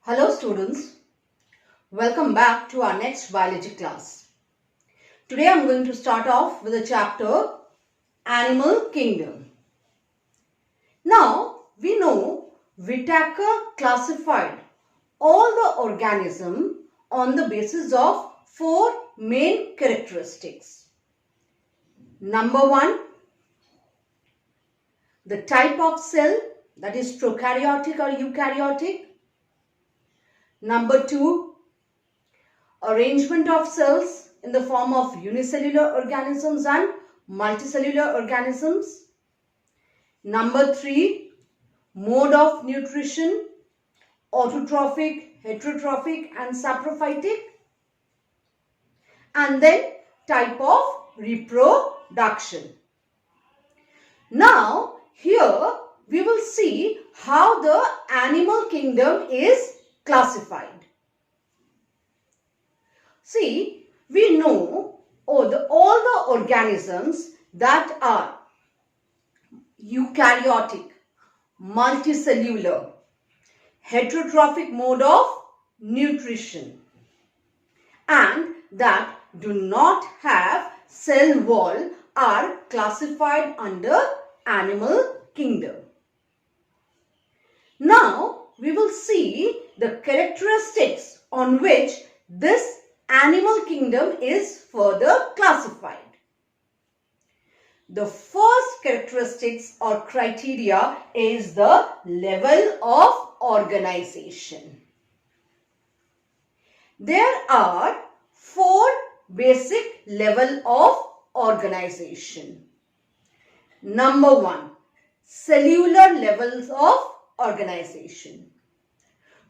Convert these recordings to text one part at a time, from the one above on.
Hello students, welcome back to our next biology class. Today I am going to start off with the chapter Animal Kingdom. Now we know Whitaker classified all the organisms on the basis of four main characteristics. Number one, the type of cell, that is prokaryotic or eukaryotic. Number two, arrangement of cells in the form of unicellular organisms and multicellular organisms. Number three, mode of nutrition, autotrophic, heterotrophic and saprophytic. And then type of reproduction. Now here we will see how the animal kingdom is classified. See, we know all the organisms that are eukaryotic, multicellular, heterotrophic mode of nutrition, and that do not have cell wall are classified under animal kingdom. Now we will see the characteristics on which this animal kingdom is further classified. The first characteristics or criteria is the level of organization. There are four basic levels of organization. Number one, cellular levels of organization,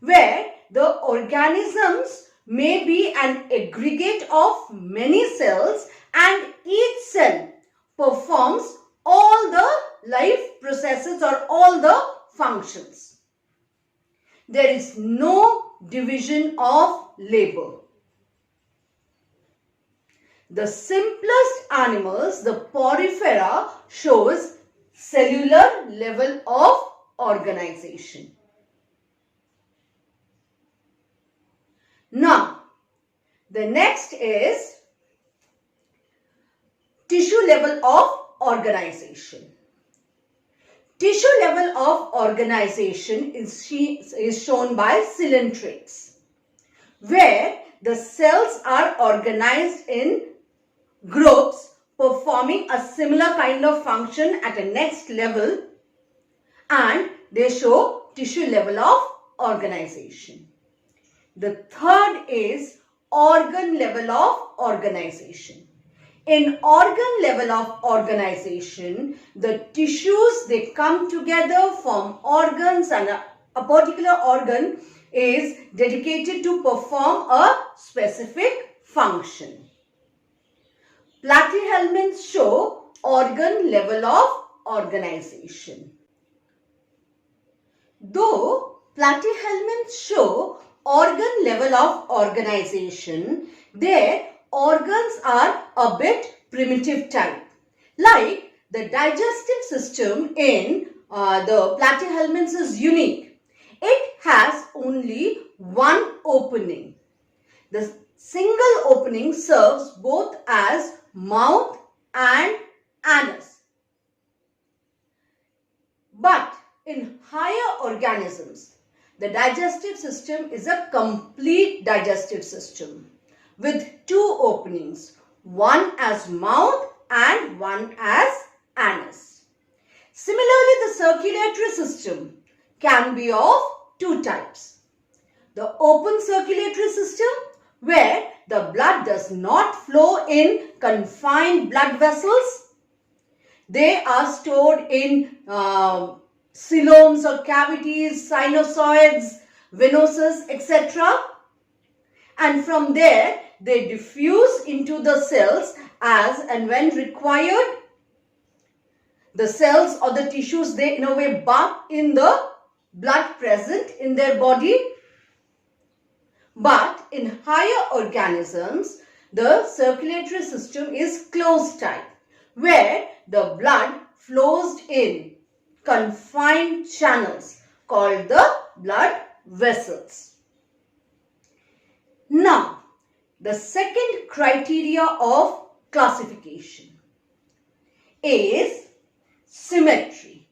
where the organisms may be an aggregate of many cells and each cell performs all the life processes or all the functions. There is no division of labor. The simplest animals, the porifera, shows cellular level of organization. Now, the next is tissue level of organization. Tissue level of organization is shown by cylindrics, where the cells are organized in groups performing a similar kind of function at a next level, and they show tissue level of organization. The third is organ level of organization. In organ level of organization, the tissues, they come together, form organs, and a particular organ is dedicated to perform a specific function. Platyhelminths show organ level of organization. Though platyhelminths show organ level of organization, their organs are a bit primitive type. Like the digestive system in the platyhelminths is unique. It has only one opening. The single opening serves both as mouth and anus. But in higher organisms, the digestive system is a complete digestive system with two openings, one as mouth and one as anus. Similarly, the circulatory system can be of two types. The open circulatory system, where the blood does not flow in confined blood vessels. They are stored in coeloms or cavities, sinusoids, venosus, etc. And from there, they diffuse into the cells as and when required. The cells or the tissues, they in a way bath in the blood present in their body. But in higher organisms, the circulatory system is closed type, where the blood flows in confined channels called the blood vessels. Now, the second criteria of classification is symmetry.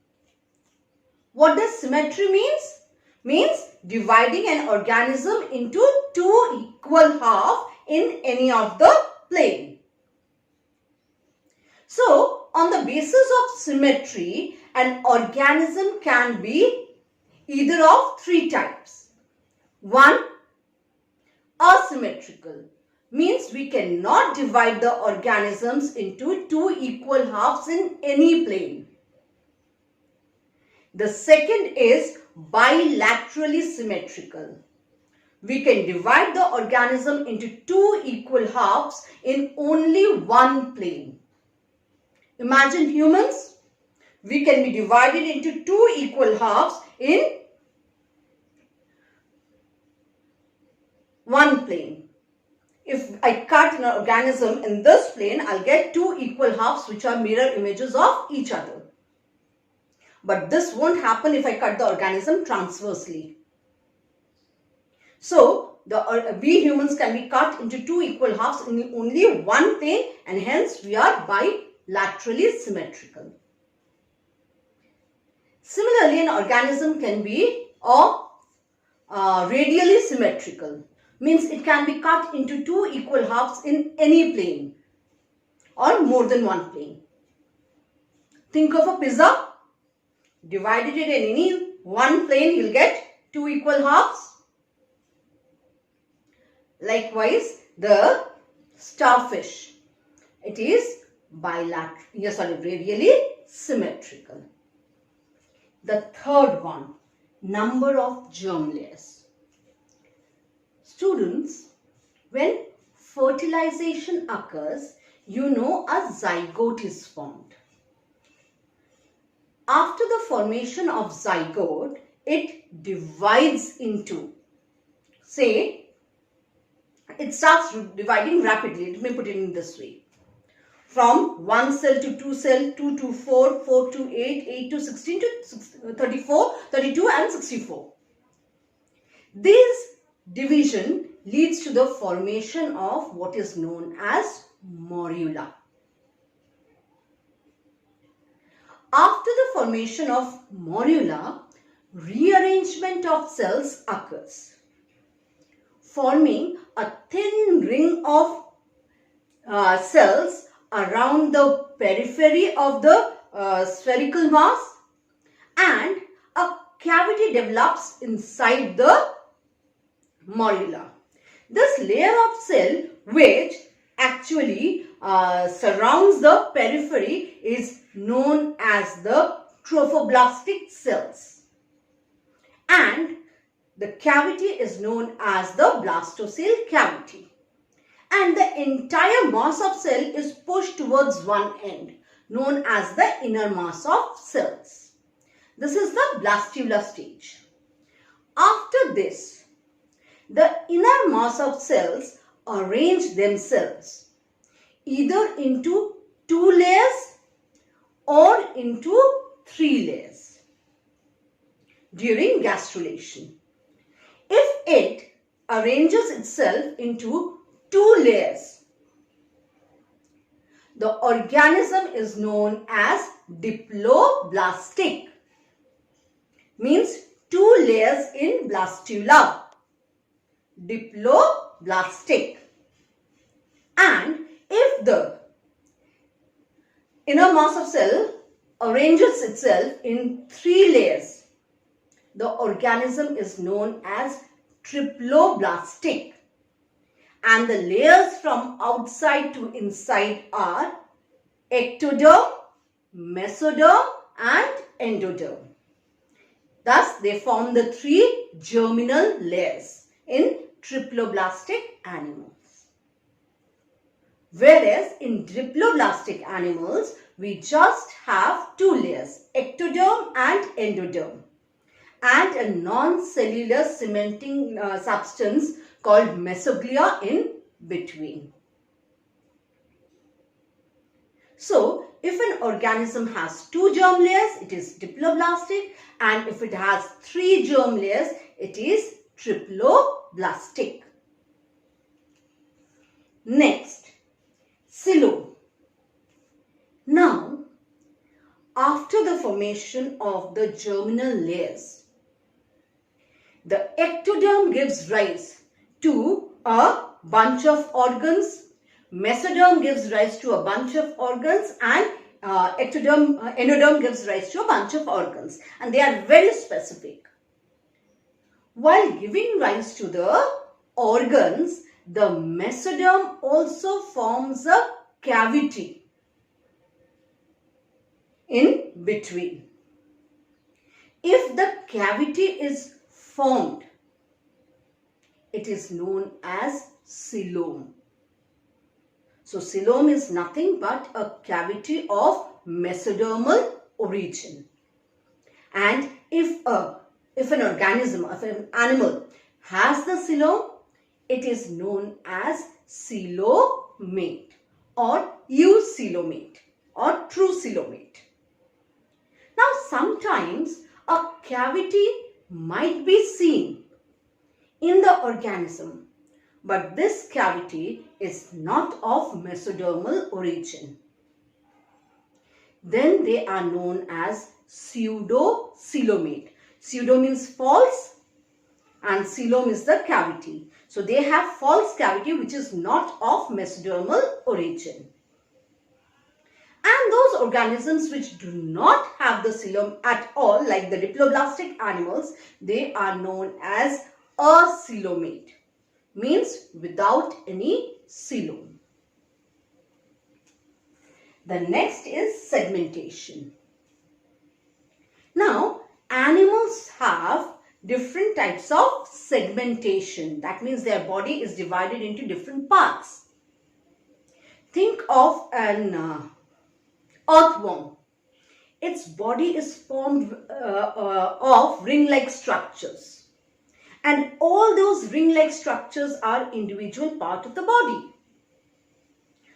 What does symmetry means? Means dividing an organism into two equal halves in any of the plane. So, on the basis of symmetry, an organism can be either of three types. One, asymmetrical, means we cannot divide the organisms into two equal halves in any plane. The second is bilaterally symmetrical. We can divide the organism into two equal halves in only one plane. Imagine humans. We can be divided into two equal halves in one plane. If I cut an organism in this plane, I'll get two equal halves which are mirror images of each other. But this won't happen if I cut the organism transversely. So, we humans can be cut into two equal halves in only one plane, and hence we are bilaterally symmetrical. Similarly, an organism can be radially symmetrical. Means it can be cut into two equal halves in any plane or more than one plane. Think of a pizza. Divided it in any one plane, you'll get two equal halves. Likewise, the starfish. It is radially symmetrical. The third one, number of germ layers. Students, when fertilization occurs, you know a zygote is formed. After the formation of zygote, it divides into, say, it starts dividing rapidly. Let me put it in this way. From 1 cell to 2 cell, 2 to 4, 4 to 8, 8 to 16 to 34, 32 and 64. This division leads to the formation of what is known as morula. After the formation of morula, rearrangement of cells occurs, forming a thin ring of cells around the periphery of the spherical mass, and a cavity develops inside the morula. This layer of cell which actually surrounds the periphery is known as the trophoblastic cells, and the cavity is known as the blastocell cavity, and the entire mass of cell is pushed towards one end, known as the inner mass of cells. This is the blastula stage. After this, the inner mass of cells arrange themselves either into two layers or into three layers during gastrulation. If it arranges itself into two layers, the organism is known as diploblastic. Means two layers in blastula. Diploblastic. And if the inner mass of cell arranges itself in three layers, the organism is known as triploblastic, and the layers from outside to inside are ectoderm, mesoderm and endoderm. Thus, they form the three germinal layers in triploblastic animals. Whereas in diploblastic animals, we just have two layers, ectoderm and endoderm, and a non-cellular cementing substance called mesoglia in between. So, if an organism has two germ layers, it is diploblastic, and if it has three germ layers, it is triploblastic. Next, coelom. Now, after the formation of the germinal layers, the ectoderm gives rise to a bunch of organs, mesoderm gives rise to a bunch of organs, and endoderm gives rise to a bunch of organs, and they are very specific. While giving rise to the organs, the mesoderm also forms a cavity in between. If the cavity is formed, it is known as coelom. So coelom is nothing but a cavity of mesodermal origin. And if an organism, if an animal has the coelom, it is known as coelomate or eucoelomate or true coelomate. Now sometimes a cavity might be seen in the organism, but this cavity is not of mesodermal origin. Then they are known as pseudocoelomate. Pseudo means false and coelom is the cavity. So they have false cavity which is not of mesodermal origin. And those organisms which do not have the coelom at all, like the diploblastic animals, they are known as acoelomate, means without any coelom. The next is segmentation. Now, animals have different types of segmentation. That means their body is divided into different parts. Think of an earthworm. Its body is formed of ring-like structures, and all those ring-like structures are individual part of the body.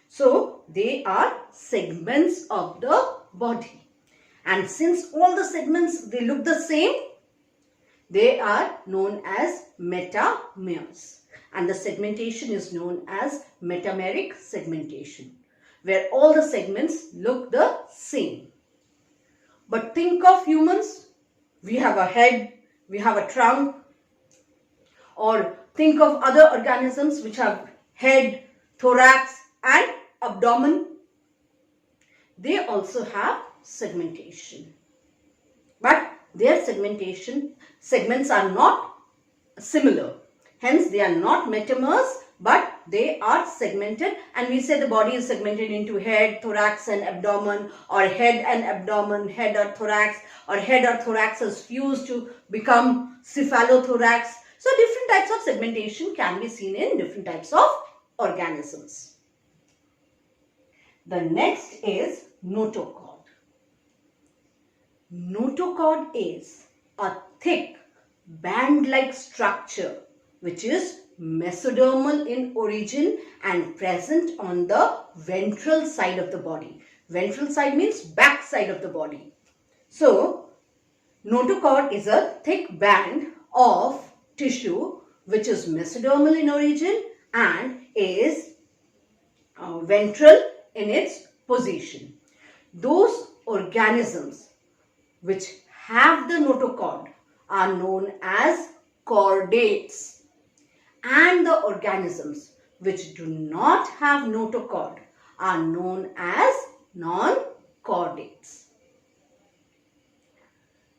So they are segments of the body, and since all the segments they look the same, they are known as metamers, and the segmentation is known as metameric segmentation, where all the segments look the same. But think of humans. We have a head, we have a trunk, or think of other organisms which have head, thorax and abdomen. They also have segmentation, but their segments are not similar. Hence, they are not metamers, but they are segmented, and we say the body is segmented into head, thorax and abdomen, or head and abdomen, head or thorax, or head or thorax is fused to become cephalothorax. So different types of segmentation can be seen in different types of organisms. The next is notochord. Notochord is a thick band-like structure which is mesodermal in origin and present on the ventral side of the body. Ventral side means back side of the body. So, notochord is a thick band of tissue which is mesodermal in origin and is ventral in its position. Those organisms which have the notochord are known as chordates, and the organisms which do not have notochord are known as non-chordates.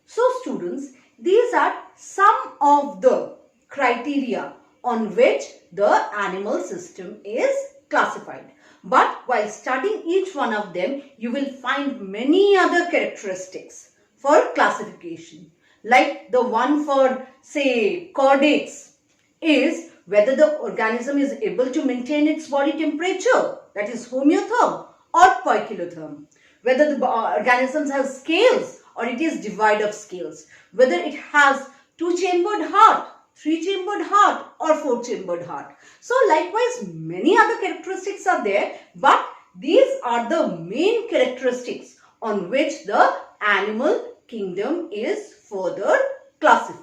So students, these are some of the criteria on which the animal system is classified. But while studying each one of them, you will find many other characteristics for classification. Like the one for, say, chordates is whether the organism is able to maintain its body temperature, that is homeotherm or poikilotherm. Whether the organism has scales or it is devoid of scales. Whether it has two-chambered heart, three-chambered heart or four-chambered heart. So likewise many other characteristics are there, but these are the main characteristics on which the animal kingdom is further classified.